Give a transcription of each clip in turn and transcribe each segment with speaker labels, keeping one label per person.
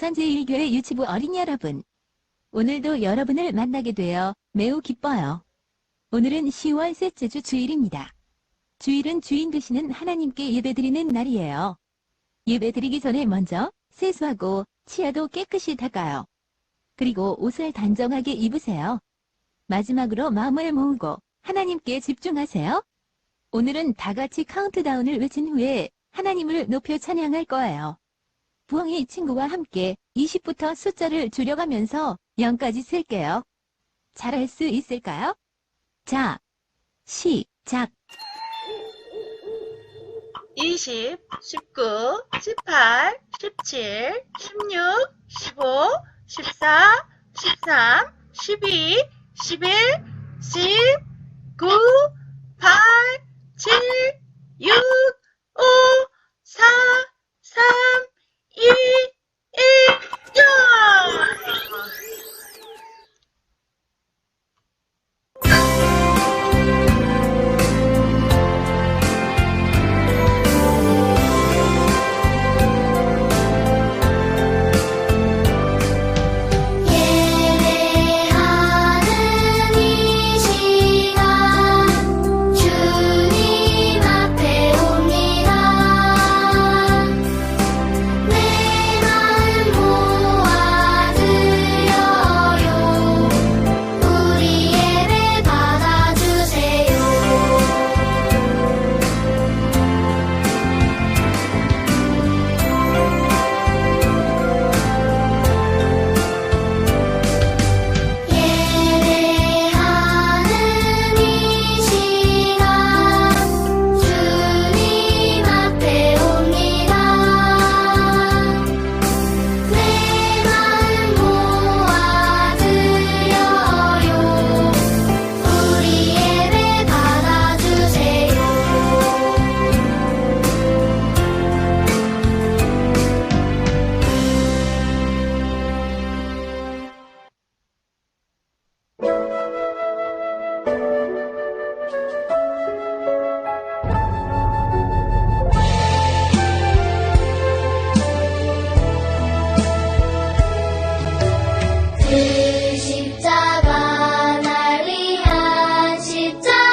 Speaker 1: 부산제일교회 유치부 어린이 여러분, 오늘도 여러분을 만나게 되어 매우 기뻐요. 오늘은 10월 셋째 주 주일입니다. 주일은 주인 되시는 하나님께 예배드리는 날이에요. 예배드리기 전에 먼저 세수하고 치아도 깨끗이 닦아요. 그리고 옷을 단정하게 입으세요. 마지막으로 마음을 모으고 하나님께 집중하세요. 오늘은 다 같이 카운트다운을 외친 후에 하나님을 높여 찬양할 거예요. 부엉이 친구와 함께 20부터 숫자를 줄여가면서 0까지 셀게요. 잘할 수 있을까요? 자, 시작!
Speaker 2: 20, 19, 18, 17, 16, 15, 14, 13, 12, 11, 10, 9, 8, 7, 6, 5, 4, 3, 2, 1, 0!
Speaker 3: 십자가 날 위한 십자가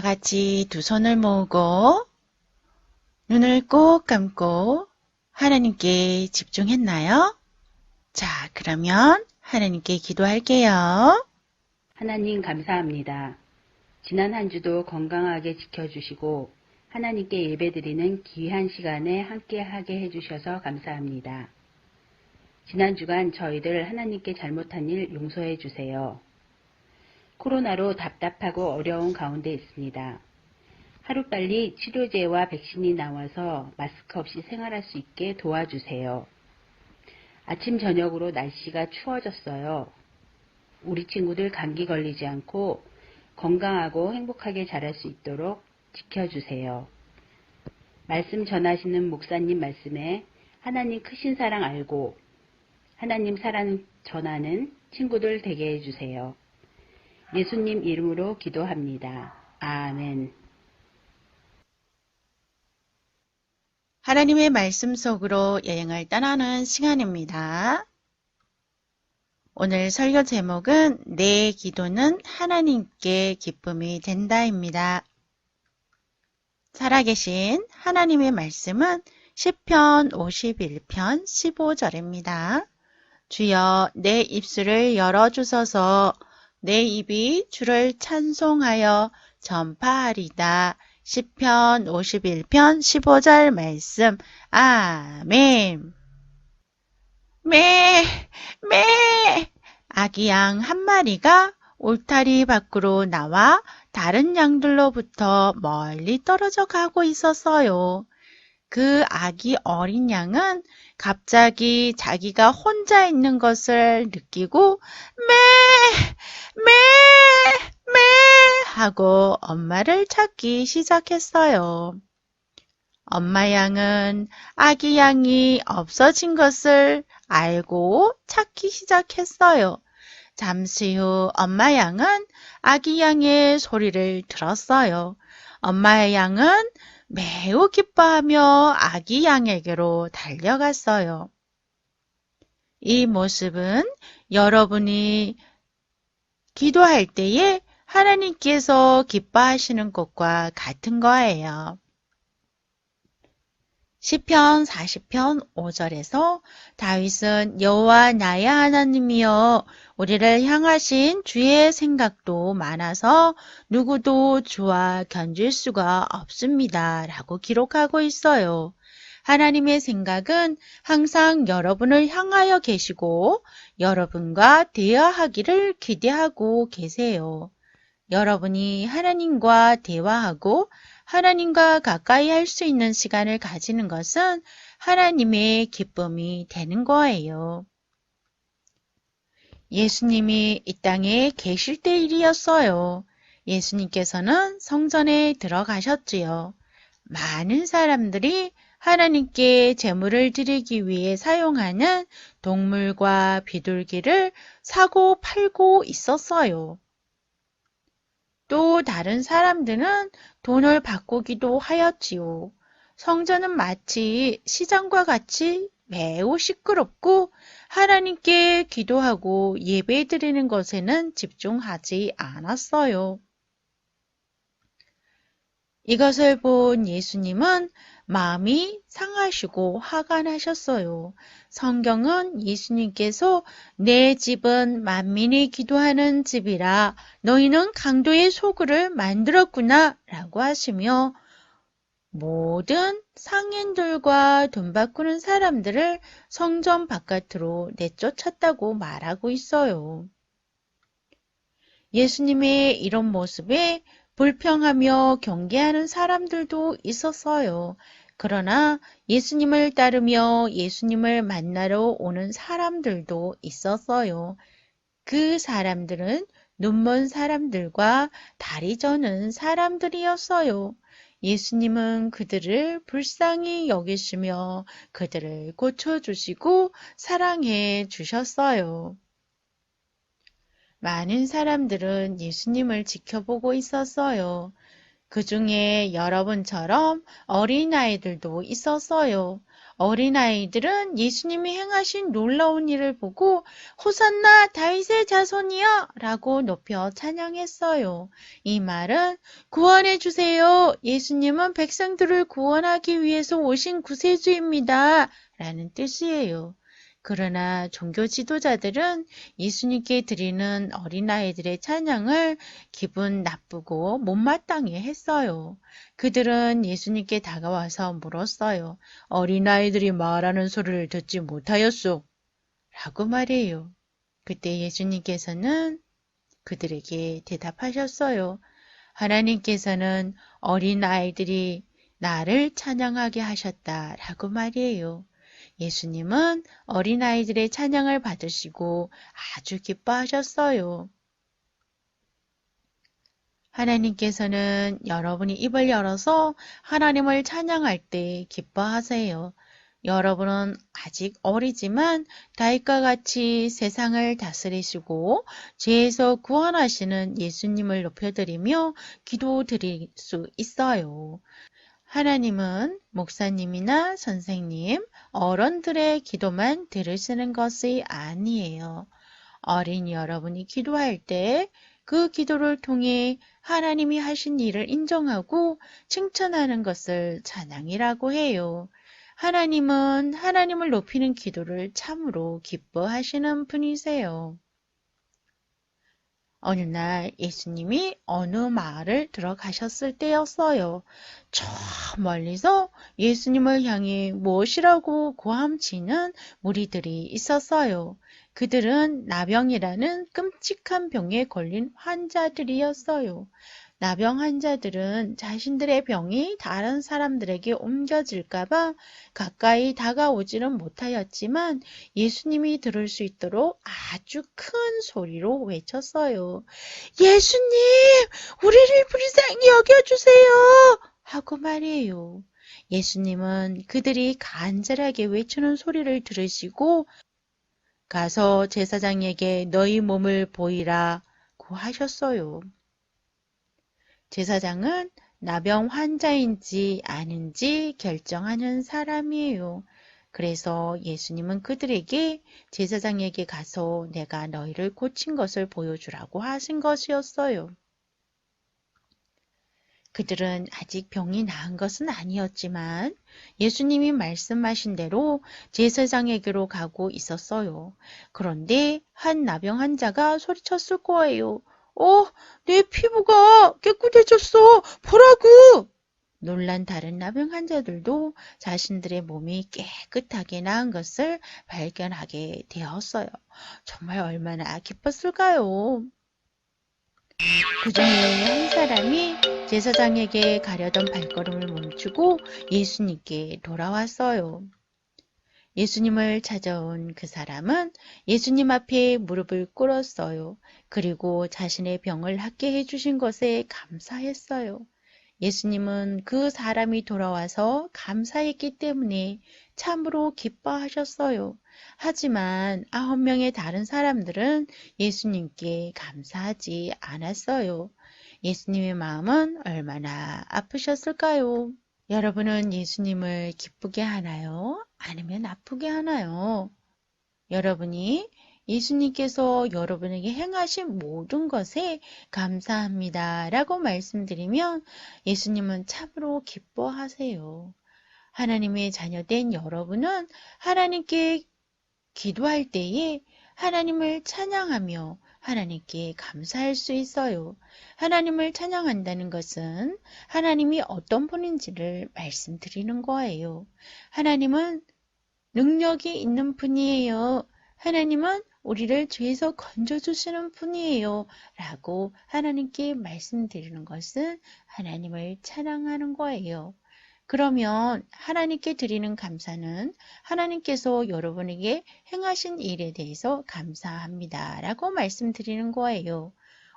Speaker 2: 같이 두 손을 모으고 눈을 꼭 감고 하나님께 집중했나요? 자, 그러면 하나님께 기도할게요.
Speaker 3: 하나님 감사합니다. 지난 한 주도 건강하게 지켜주시고 하나님께 예배드리는 귀한 시간에 함께하게 해주셔서 감사합니다. 지난 주간 저희들 하나님께 잘못한 일 용서해 주세요. 코로나로 답답하고 어려운 가운데 있습니다. 하루빨리 치료제와 백신이 나와서 마스크 없이 생활할 수 있게 도와주세요. 아침 저녁으로 날씨가 추워졌어요. 우리 친구들 감기 걸리지 않고 건강하고 행복하게 자랄 수 있도록 지켜주세요. 말씀 전하시는 목사님 말씀에 하나님 크신 사랑 알고 하나님 사랑 전하는 친구들 되게 해주세요. 예수님 이름으로 기도합니다. 아멘.
Speaker 2: 하나님의 말씀 속으로 여행을 떠나는 시간입니다. 오늘 설교 제목은 내 기도는 하나님께 기쁨이 된다입니다. 살아계신 하나님의 말씀은 시편 51편 15절입니다. 주여 내 입술을 열어주소서 내 입이 주를 찬송하여 전파하리다. 시편 51편 15절 말씀. 아멘. 매. 아기 양 한 마리가 울타리 밖으로 나와 다른 양들로부터 멀리 떨어져 가고 있었어요. 그 아기 어린 양은 갑자기 자기가 혼자 있는 것을 느끼고 매 하고 엄마를 찾기 시작했어요. 엄마 양은 아기 양이 없어진 것을 알고 찾기 시작했어요. 잠시 후 엄마 양은 아기 양의 소리를 들었어요. 엄마 양은 매우 기뻐하며 아기 양에게로 달려갔어요. 이 모습은 여러분이 기도할 때에 하나님께서 기뻐하시는 것과 같은 거예요. 시편 40편 5절에서 다윗은 여호와 나의 하나님이여 우리를 향하신 주의 생각도 많아서 누구도 주와 견줄 수가 없습니다. 라고 기록하고 있어요. 하나님의 생각은 항상 여러분을 향하여 계시고 여러분과 대화하기를 기대하고 계세요. 여러분이 하나님과 대화하고 하나님과 가까이 할 수 있는 시간을 가지는 것은 하나님의 기쁨이 되는 거예요. 예수님이 이 땅에 계실 때 일이었어요. 예수님께서는 성전에 들어가셨지요. 많은 사람들이 하나님께 제물을 드리기 위해 사용하는 동물과 비둘기를 사고 팔고 있었어요. 또 다른 사람들은 돈을 바꾸기도 하였지요. 성전은 마치 시장과 같이 매우 시끄럽고 하나님께 기도하고 예배드리는 것에는 집중하지 않았어요. 이것을 본 예수님은 마음이 상하시고 화가 나셨어요. 성경은 예수님께서 내 집은 만민이 기도하는 집이라 너희는 강도의 소굴을 만들었구나 라고 하시며 모든 상인들과 돈 바꾸는 사람들을 성전 바깥으로 내쫓았다고 말하고 있어요. 예수님의 이런 모습에 불평하며 경계하는 사람들도 있었어요. 그러나 예수님을 따르며 예수님을 만나러 오는 사람들도 있었어요. 그 사람들은 눈먼 사람들과 다리 저는 사람들이었어요. 예수님은 그들을 불쌍히 여기시며 그들을 고쳐주시고 사랑해 주셨어요. 많은 사람들은 예수님을 지켜보고 있었어요. 그 중에 여러분처럼 어린아이들도 있었어요. 어린아이들은 예수님이 행하신 놀라운 일을 보고 호산나 다윗의 자손이여 라고 높여 찬양했어요. 이 말은 구원해 주세요. 예수님은 백성들을 구원하기 위해서 오신 구세주입니다. 라는 뜻이에요. 그러나 종교 지도자들은 예수님께 드리는 어린아이들의 찬양을 기분 나쁘고 못마땅해 했어요. 그들은 예수님께 다가와서 물었어요. 어린아이들이 말하는 소리를 듣지 못하였소. 라고 말해요. 그때 예수님께서는 그들에게 대답하셨어요. 하나님께서는 어린아이들이 나를 찬양하게 하셨다. 라고 말이에요. 예수님은 어린아이들의 찬양을 받으시고 아주 기뻐하셨어요. 하나님께서는 여러분이 입을 열어서 하나님을 찬양할 때 기뻐하세요. 여러분은 아직 어리지만 다윗과 같이 세상을 다스리시고 죄에서 구원하시는 예수님을 높여드리며 기도드릴 수 있어요. 하나님은 목사님이나 선생님, 어른들의 기도만 들으시는 것이 아니에요. 어린 여러분이 기도할 때 그 기도를 통해 하나님이 하신 일을 인정하고 칭찬하는 것을 찬양이라고 해요. 하나님은 하나님을 높이는 기도를 참으로 기뻐하시는 분이세요. 어느 날 예수님이 어느 마을을 들어가셨을 때였어요. 저 멀리서 예수님을 향해 무엇이라고 고함치는 무리들이 있었어요. 그들은 나병이라는 끔찍한 병에 걸린 환자들이었어요. 나병 환자들은 자신들의 병이 다른 사람들에게 옮겨질까봐 가까이 다가오지는 못하였지만 예수님이 들을 수 있도록 아주 큰 소리로 외쳤어요. 예수님, 우리를 불쌍히 여겨주세요! 하고 말이에요. 예수님은 그들이 간절하게 외치는 소리를 들으시고 가서 제사장에게 너희 몸을 보이라고 하셨어요. 제사장은 나병 환자인지 아닌지 결정하는 사람이에요. 그래서 예수님은 그들에게 제사장에게 가서 내가 너희를 고친 것을 보여주라고 하신 것이었어요. 그들은 아직 병이 나은 것은 아니었지만 예수님이 말씀하신 대로 제사장에게로 가고 있었어요. 그런데 한 나병 환자가 소리쳤을 거예요. 내 피부가 깨끗해졌어. 보라고! 놀란 다른 나병 환자들도 자신들의 몸이 깨끗하게 나은 것을 발견하게 되었어요. 정말 얼마나 기뻤을까요? 그 중에 한 사람이 제사장에게 가려던 발걸음을 멈추고 예수님께 돌아왔어요. 예수님을 찾아온 그 사람은 예수님 앞에 무릎을 꿇었어요. 그리고 자신의 병을 낫게 해주신 것에 감사했어요. 예수님은 그 사람이 돌아와서 감사했기 때문에 참으로 기뻐하셨어요. 하지만 9명의 다른 사람들은 예수님께 감사하지 않았어요. 예수님의 마음은 얼마나 아프셨을까요? 여러분은 예수님을 기쁘게 하나요? 아니면 아프게 하나요? 여러분이 예수님께서 여러분에게 행하신 모든 것에 감사합니다 라고 말씀드리면 예수님은 참으로 기뻐하세요. 하나님의 자녀된 여러분은 하나님께 기도할 때에 하나님을 찬양하며 하나님께 감사할 수 있어요. 하나님을 찬양한다는 것은 하나님이 어떤 분인지를 말씀드리는 거예요. 하나님은 능력이 있는 분이에요. 하나님은 우리를 죄에서 건져주시는 분이에요. 라고 하나님께 말씀드리는 것은 하나님을 찬양하는 거예요. 그러면 하나님께 드리는 감사는 하나님께서 여러분에게 행하신 일에 대해서 감사합니다. 라고 말씀드리는 거예요.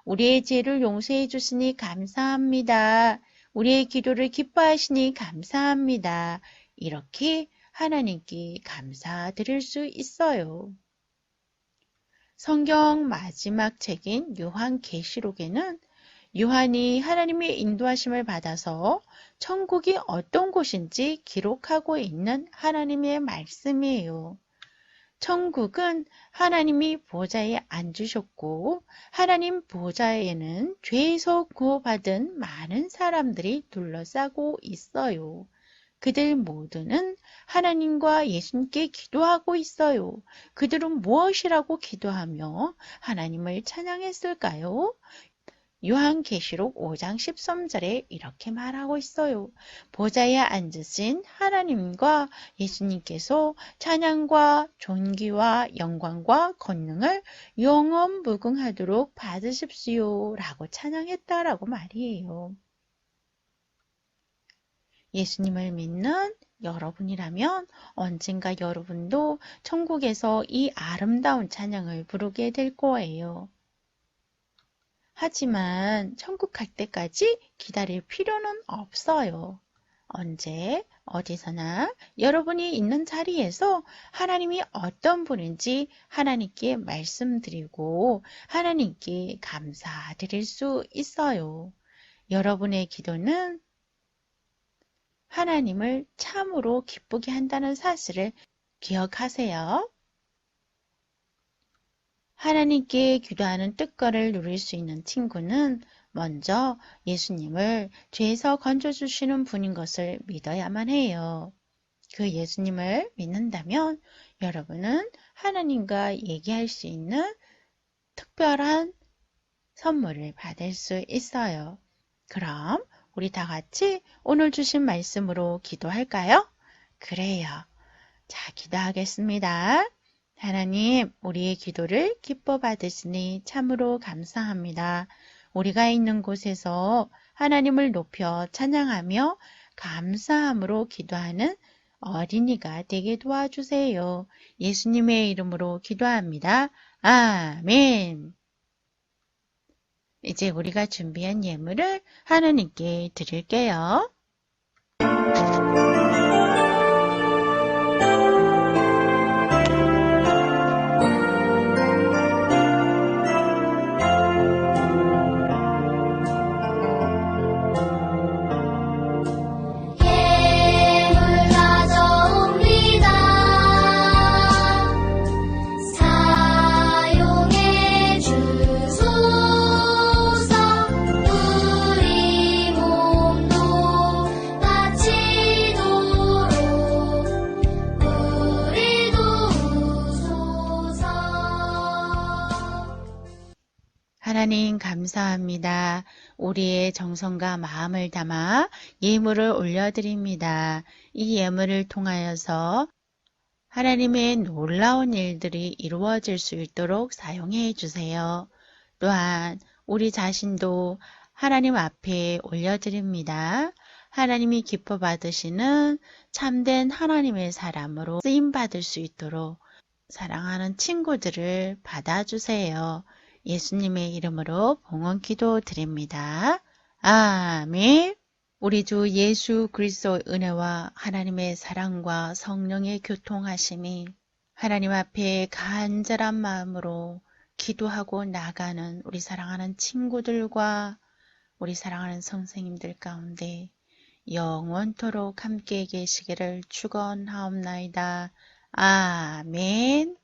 Speaker 2: 우리의 죄를 용서해 주시니 감사합니다. 우리의 기도를 기뻐하시니 감사합니다. 이렇게 하나님께 감사드릴 수 있어요. 성경 마지막 책인 요한계시록에는 요한이 하나님의 인도하심을 받아서 천국이 어떤 곳인지 기록하고 있는 하나님의 말씀이에요. 천국은 하나님이 보좌에 앉으셨고 하나님 보좌에는 죄에서 구원받은 많은 사람들이 둘러싸고 있어요. 그들 모두는 하나님과 예수님께 기도하고 있어요. 그들은 무엇이라고 기도하며 하나님을 찬양했을까요? 요한계시록 5장 13절에 이렇게 말하고 있어요. 보좌에 앉으신 하나님과 예수님께서 찬양과 존귀와 영광과 권능을 영원무궁하도록 받으십시오 라고 찬양했다라고 말이에요. 예수님을 믿는 여러분이라면 언젠가 여러분도 천국에서 이 아름다운 찬양을 부르게 될 거예요. 하지만 천국 갈 때까지 기다릴 필요는 없어요. 언제 어디서나 여러분이 있는 자리에서 하나님이 어떤 분인지 하나님께 말씀드리고 하나님께 감사드릴 수 있어요. 여러분의 기도는 하나님을 참으로 기쁘게 한다는 사실을 기억하세요. 하나님께 기도하는 뜻거를 누릴 수 있는 친구는 먼저 예수님을 죄에서 건져주시는 분인 것을 믿어야만 해요. 그 예수님을 믿는다면 여러분은 하나님과 얘기할 수 있는 특별한 선물을 받을 수 있어요. 그럼 우리 다 같이 오늘 주신 말씀으로 기도할까요? 그래요. 자, 기도하겠습니다. 하나님, 우리의 기도를 기뻐 받으시니 참으로 감사합니다. 우리가 있는 곳에서 하나님을 높여 찬양하며 감사함으로 기도하는 어린이가 되게 도와주세요. 예수님의 이름으로 기도합니다. 아멘. 이제 우리가 준비한 예물을 하나님께 드릴게요. 하나님 감사합니다. 우리의 정성과 마음을 담아 예물을 올려드립니다. 이 예물을 통하여서 하나님의 놀라운 일들이 이루어질 수 있도록 사용해 주세요. 또한 우리 자신도 하나님 앞에 올려드립니다. 하나님이 기뻐 받으시는 참된 하나님의 사람으로 쓰임받을 수 있도록 사랑하는 친구들을 받아주세요. 예수님의 이름으로 봉헌 기도 드립니다. 아멘. 우리 주 예수 그리스도의 은혜와 하나님의 사랑과 성령의 교통하심이 하나님 앞에 간절한 마음으로 기도하고 나가는 우리 사랑하는 친구들과 우리 사랑하는 선생님들 가운데 영원토록 함께 계시기를 축원하옵나이다. 아멘.